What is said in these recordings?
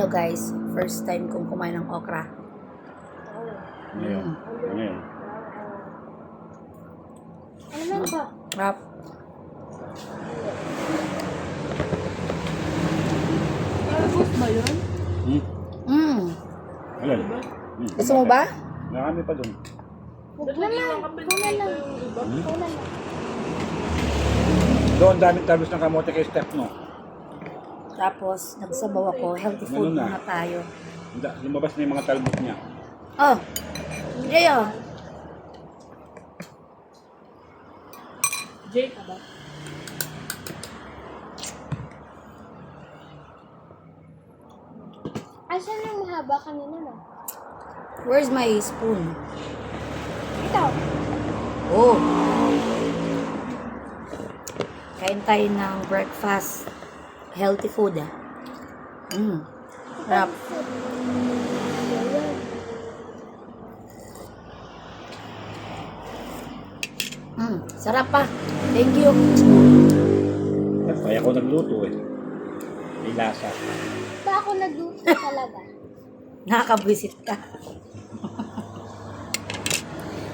Hello guys, first time kong kumain ng okra. Ngayon. Ngayon. Ano ba? Rap. Albus ba yun? Alin? Gusto mo ba? Marami pa dun. Huwag na lang. Kuna lang. Kuna lang. Doon, daming talbos ng kamote kay Steph, no? Tapos, nagsabaw ako. Healthy food Ganun na. muna tayo. Lumabas na yung mga talbos niya. Oh! Jayo! Jay ka ba? Asan yung mahaba kanina na? Where's my spoon? Ito. Oh! Kain tayo ng breakfast. Healthy food ah. Rap. Sarap pa. Thank you. Kaya ako nagluto eh. May lasa. Ba ako nagluto talaga? Nakakabwisit ka.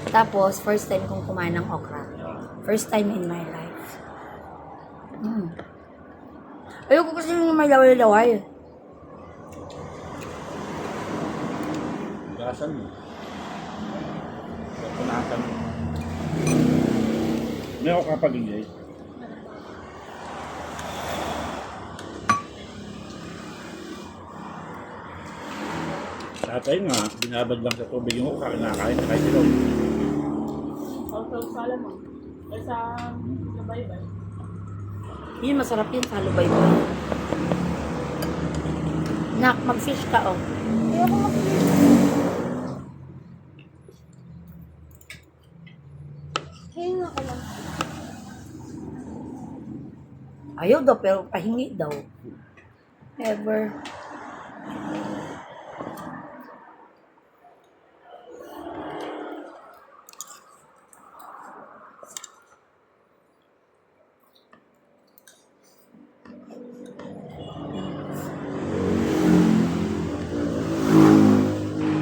Tapos, first time kong kumain ng okra. First time in my life. Ayoko kasi yung may laway-laway. Gasan mo. Punasan mo. May ako kapag-ingay. Tatay nga, binabad lang sa tubig yung ukra, kinakain na kahit ilaw. Sa alam mo, ay sa nabaybay. Yun, masarap yun sa lubay-bay. Nak, mag-fish ka oh. Ayoko mag-fish. Hinga ko lang. Ayaw daw, pero pahingi daw. Never.